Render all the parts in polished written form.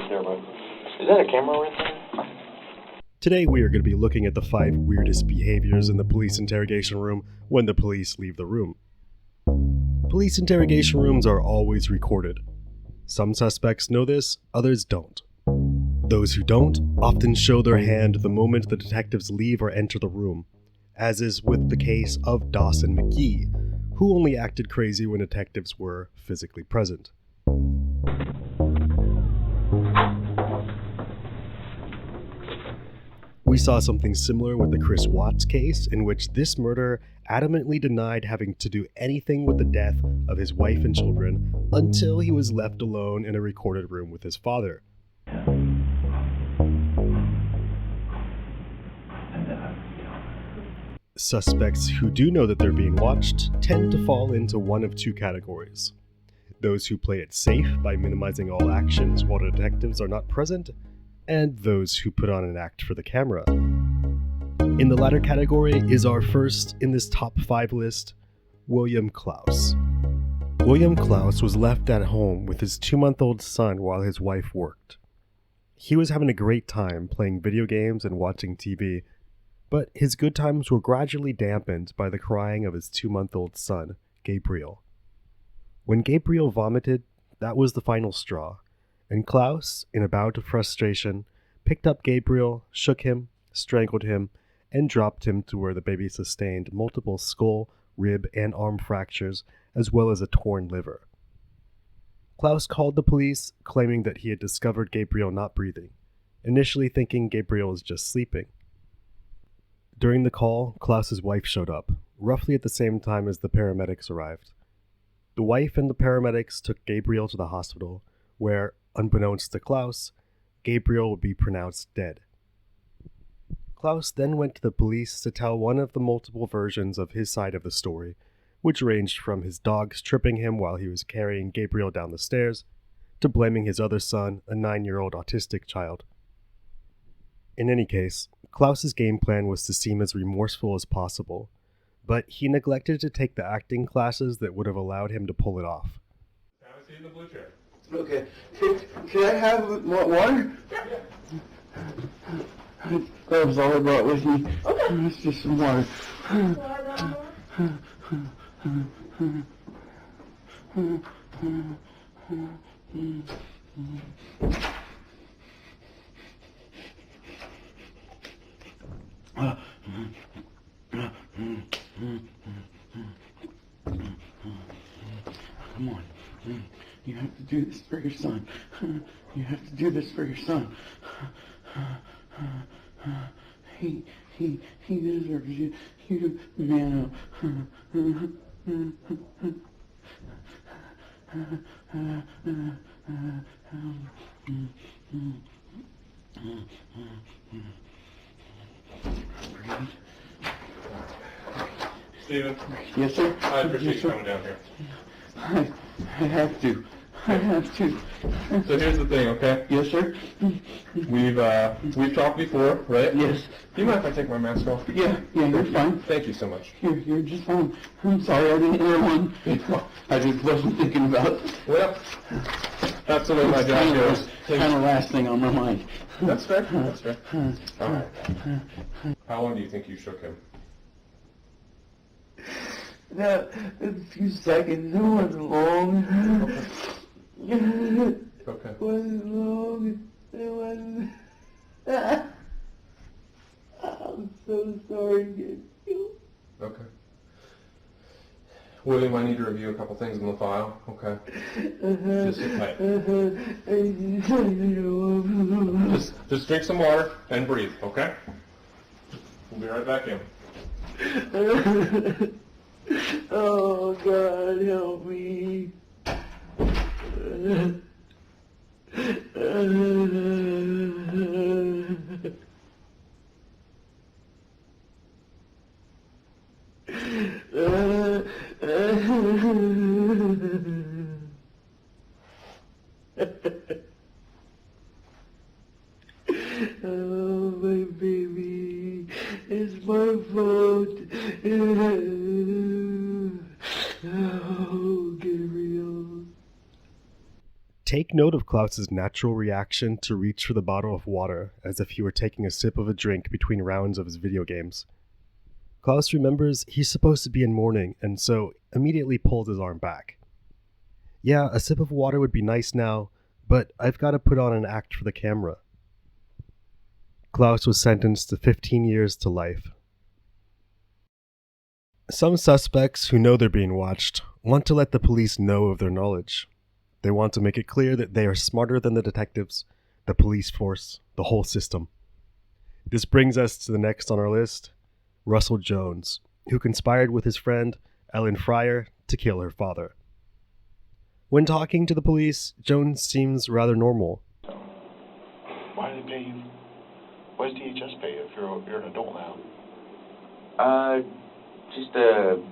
there, but is that a camera right there? Today we are going to be looking at the 5 weirdest behaviors in the police interrogation room when the police leave the room. Police interrogation rooms are always recorded. Some suspects know this, others don't. Those who don't often show their hand the moment the detectives leave or enter the room, as is with the case of Dawson McGee, who only acted crazy when detectives were physically present. We saw something similar with the Chris Watts case, in which this murderer adamantly denied having to do anything with the death of his wife and children until he was left alone in a recorded room with his father. Suspects who do know that they're being watched tend to fall into one of 2 categories. Those who play it safe by minimizing all actions while detectives are not present, and those who put on an act for the camera. In the latter category is our first in this top 5 list, William Clouse. William Clouse was left at home with his 2-month-old son while his wife worked. He was having a great time playing video games and watching TV, but his good times were gradually dampened by the crying of his 2-month-old son, Gabriel. When Gabriel vomited, that was the final straw, and Clouse, in a bout of frustration, picked up Gabriel, shook him, strangled him, and dropped him to where the baby sustained multiple skull, rib, and arm fractures, as well as a torn liver. Clouse called the police, claiming that he had discovered Gabriel not breathing, initially thinking Gabriel was just sleeping. During the call, Clouse's wife showed up, roughly at the same time as the paramedics arrived. The wife and the paramedics took Gabriel to the hospital, where, unbeknownst to Clouse, Gabriel would be pronounced dead. Clouse then went to the police to tell one of the multiple versions of his side of the story, which ranged from his dogs tripping him while he was carrying Gabriel down the stairs, to blaming his other son, a 9-year-old autistic child. In any case, Clouse's game plan was to seem as remorseful as possible, but he neglected to take the acting classes that would have allowed him to pull it off. Have a seat in the blue chair. Okay. Can I have more water? Yeah. That was all I brought with me. Okay. Let's just some water. Come on. You have to do this for your son. You have to do this for your son. He deserves you. You man up. Steven? Yes, sir? I appreciate Yes, you sir. coming down here. I have to. I have to. So here's the thing, okay? Yes, sir? We've talked before, right? Yes. Do you mind if I take my mask off? Yeah, you're fine. Thank you so much. You're just fine. I'm sorry I didn't hear one. I just wasn't thinking about it. Well, that's the way my job goes. Kind of last thing on my mind. That's fair. That's fair. All right. How long do you think you shook him? A few seconds. It wasn't long. Okay. It wasn't long. It wasn't. I'm so sorry, Gabriel. Okay. William, I need to review a couple things in the file. Okay. Just sit tight. Just drink some water and breathe, okay? We'll be right back in. Oh, God, help me. Oh, my baby, it's my fault. Oh, Gabriel. take note of Clouse's natural reaction to reach for the bottle of water as if he were taking a sip of a drink between rounds of his video games. Clouse remembers he's supposed to be in mourning and so immediately pulls his arm back. Yeah, a sip of water would be nice now, but I've got to put on an act for the camera. Clouse was sentenced to 15 years to life. Some suspects who know they're being watched want to let the police know of their knowledge. They want to make it clear that they are smarter than the detectives, the police force, the whole system. This brings us to the next on our list, Russell Jones, who conspired with his friend, Ellen Fryer, to kill her father. When talking to the police, Jones seems rather normal. Why do they pay you? Why does DHS pay you if you're an adult now?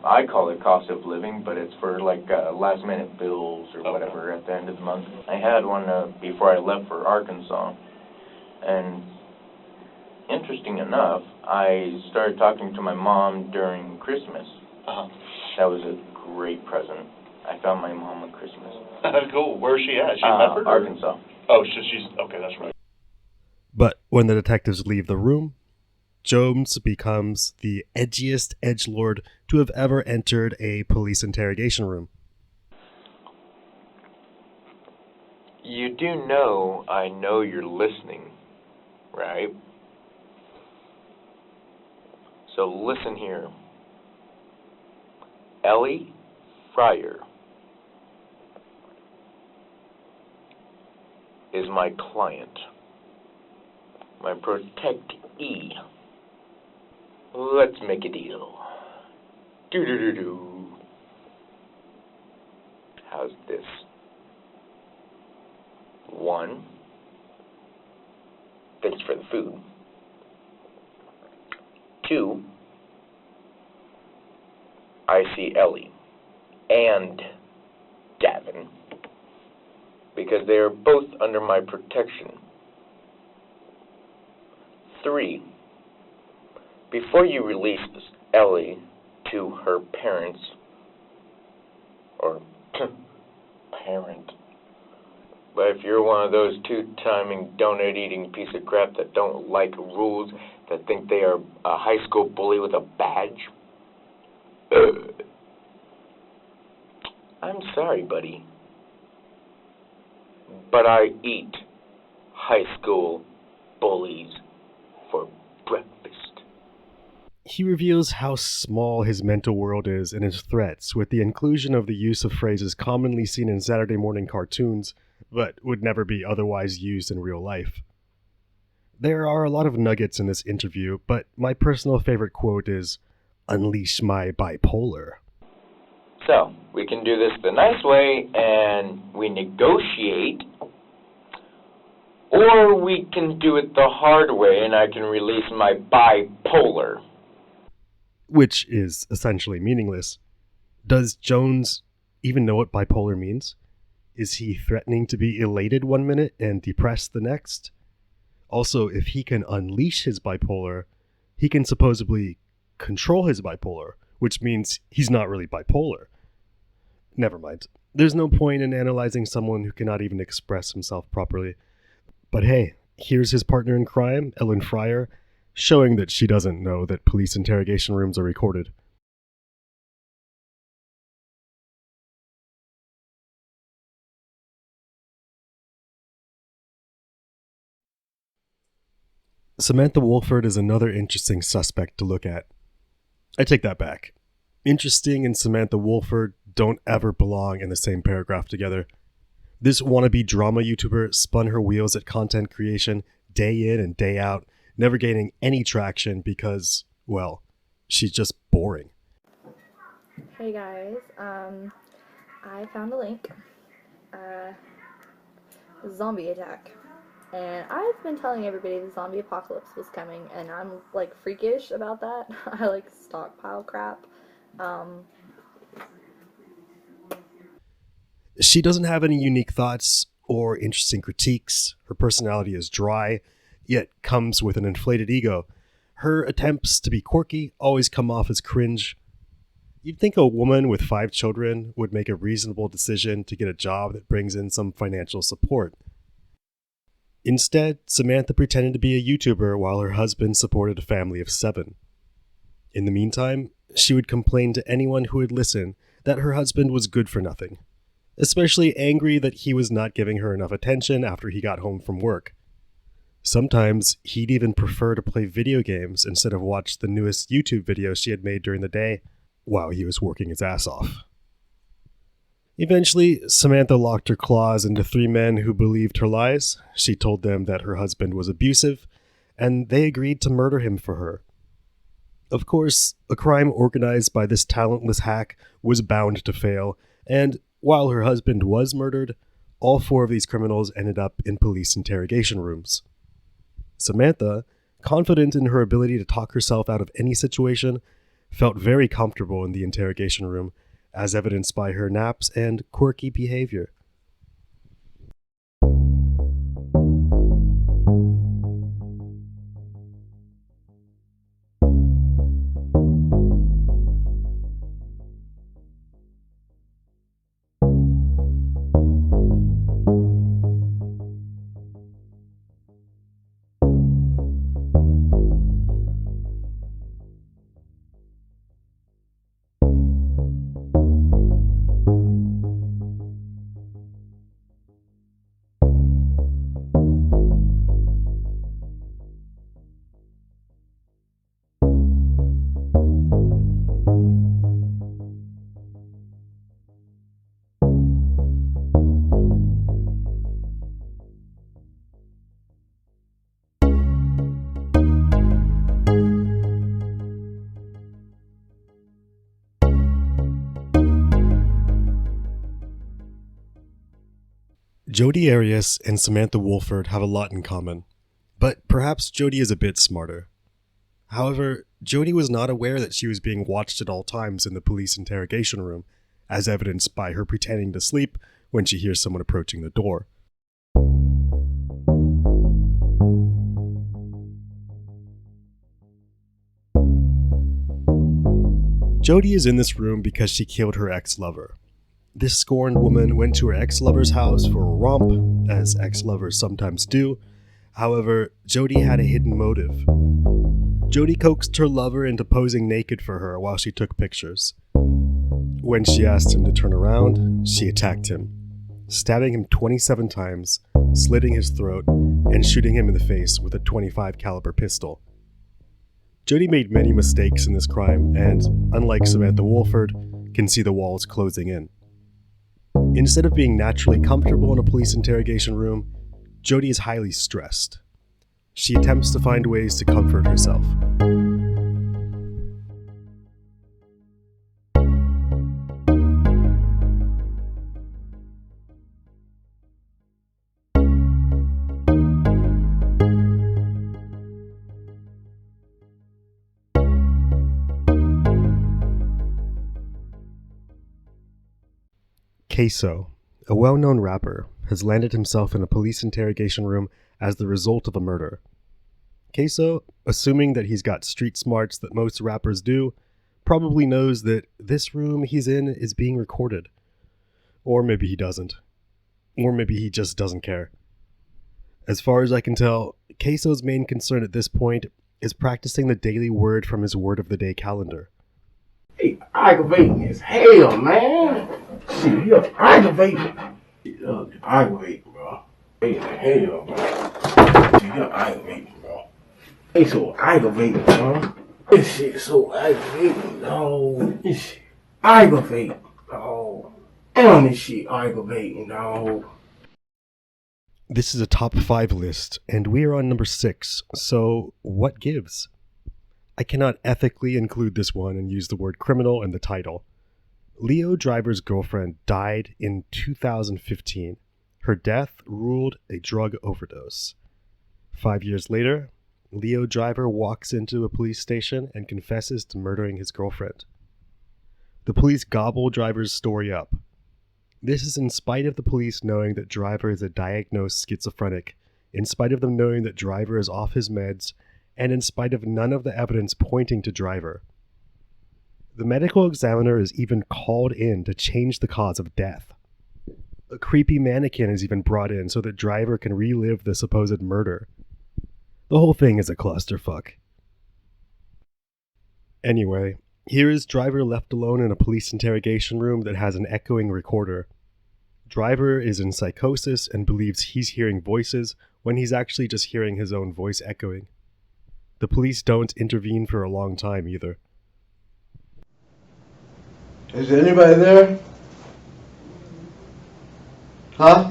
I call it cost of living, but it's for like last minute bills or whatever at the end of the month. I had one before I left for Arkansas, and interesting enough, I started talking to my mom during Christmas. That was a great present. I found my mom on Christmas. Cool. Where's she at? She in Medford? Arkansas. Oh, she's okay. That's right. But when the detectives leave the room, Jones becomes the edgiest edgelord to have ever entered a police interrogation room. You do know I know you're listening, right? So listen here. Ellie Fryer is my client, my protectee. Let's make a deal. Do. How's this? 1, thanks for the food. 2, I see Ellie and Gavin because they are both under my protection. 3, before you release Ellie to her parents, or parent, but if you're one of those two-timing, donut-eating piece of crap that don't like rules, that think they are a high school bully with a badge, I'm sorry, buddy, but I eat high school bullies for breakfast. He reveals how small his mental world is in his threats, with the inclusion of the use of phrases commonly seen in Saturday morning cartoons, but would never be otherwise used in real life. There are a lot of nuggets in this interview, but my personal favorite quote is, "Unleash my bipolar." So, we can do this the nice way and we negotiate, or we can do it the hard way and I can release my bipolar. Which is essentially meaningless. Does Jones even know what bipolar means? Is he threatening to be elated one minute and depressed the next? Also, if he can unleash his bipolar, he can supposedly control his bipolar, which means he's not really bipolar. Never mind. There's no point in analyzing someone who cannot even express himself properly. But hey, here's his partner in crime, Ellen Fryer, showing that she doesn't know that police interrogation rooms are recorded. Samantha Wolford is another interesting suspect to look at. I take that back. Interesting and Samantha Wolford don't ever belong in the same paragraph together. This wannabe drama YouTuber spun her wheels at content creation day in and day out, never gaining any traction because, well, she's just boring. Hey guys, I found a link, zombie attack, and I've been telling everybody the zombie apocalypse was coming, and I'm like freakish about that. I like stockpile crap. She doesn't have any unique thoughts or interesting critiques. Her personality is dry, yet comes with an inflated ego. Her attempts to be quirky always come off as cringe. You'd think a woman with 5 children would make a reasonable decision to get a job that brings in some financial support. Instead, Samantha pretended to be a YouTuber while her husband supported a family of 7. In the meantime, she would complain to anyone who would listen that her husband was good for nothing, especially angry that he was not giving her enough attention after he got home from work. Sometimes he'd even prefer to play video games instead of watch the newest YouTube videos she had made during the day while he was working his ass off. Eventually, Samantha locked her claws into 3 men who believed her lies. She told them that her husband was abusive, and they agreed to murder him for her. Of course, a crime organized by this talentless hack was bound to fail, and while her husband was murdered, all 4 of these criminals ended up in police interrogation rooms. Samantha, confident in her ability to talk herself out of any situation, felt very comfortable in the interrogation room, as evidenced by her naps and quirky behavior. Jodi Arias and Samantha Woolford have a lot in common, but perhaps Jodi is a bit smarter. However, Jodi was not aware that she was being watched at all times in the police interrogation room, as evidenced by her pretending to sleep when she hears someone approaching the door. Jodi is in this room because she killed her ex-lover. This scorned woman went to her ex-lover's house for a romp, as ex-lovers sometimes do. However, Jodi had a hidden motive. Jodi coaxed her lover into posing naked for her while she took pictures. When she asked him to turn around, she attacked him, stabbing him 27 times, slitting his throat, and shooting him in the face with a .25 caliber pistol. Jodi made many mistakes in this crime and, unlike Samantha Woolford, can see the walls closing in. Instead of being naturally comfortable in a police interrogation room, Jodi is highly stressed. She attempts to find ways to comfort herself. Queso, a well-known rapper, has landed himself in a police interrogation room as the result of a murder. Queso, assuming that he's got street smarts that most rappers do, probably knows that this room he's in is being recorded. Or maybe he doesn't. Or maybe he just doesn't care. As far as I can tell, Queso's main concern at this point is practicing the daily word from his word of the day calendar. Hey, aggravating as hell, man. Shit, you're aggravating. You're aggravating, bro. Hey, hell, man. Shit, you're aggravating, bro. Hey, so aggravating, bro. This shit so aggravating, dog. This shit aggravating, dog. Damn, this shit aggravating, dog. This is a top 5 list, and we are on number 6, so what gives? I cannot ethically include this one and use the word criminal in the title. Leo Driver's girlfriend died in 2015. Her death ruled a drug overdose. 5 years later, Leo Driver walks into a police station and confesses to murdering his girlfriend. The police gobble Driver's story up. This is in spite of the police knowing that Driver is a diagnosed schizophrenic, in spite of them knowing that Driver is off his meds, and in spite of none of the evidence pointing to Driver. The medical examiner is even called in to change the cause of death. A creepy mannequin is even brought in so the driver can relive the supposed murder. The whole thing is a clusterfuck. Anyway, here is Driver left alone in a police interrogation room that has an echoing recorder. Driver is in psychosis and believes he's hearing voices when he's actually just hearing his own voice echoing. The police don't intervene for a long time either. Is anybody there? Huh?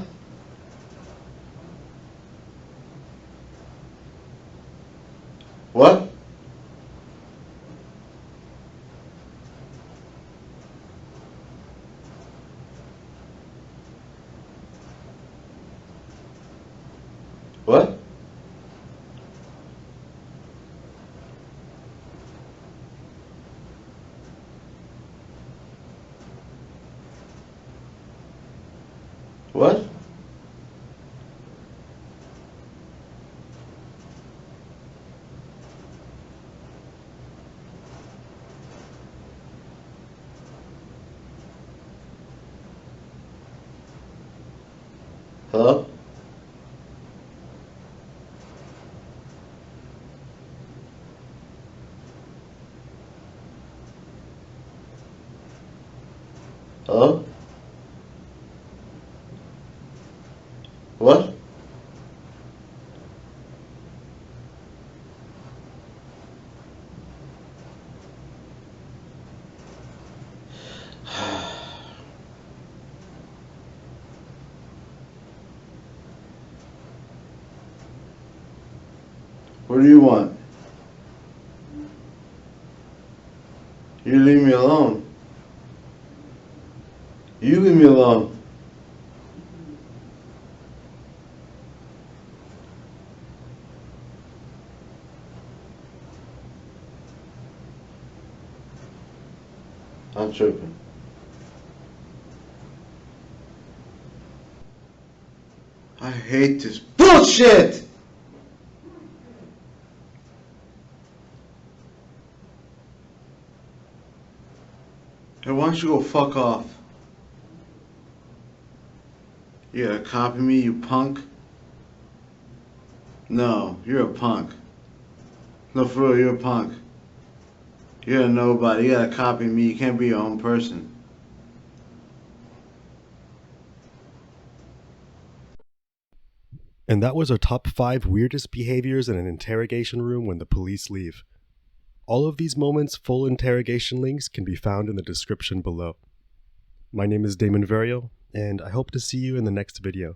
What? What? What? Hello? Hello? What? What do you want? You leave me alone. You leave me alone. I'm tripping. I hate this bullshit! Hey, why don't you go fuck off? You gotta copy me, you punk? No, you're a punk. No, for real, you're a punk. You're a nobody. You gotta copy me. You can't be your own person. And that was our top 5 weirdest behaviors in an interrogation room when the police leave. All of these moments' full interrogation links can be found in the description below. My name is Damon Verio, and I hope to see you in the next video.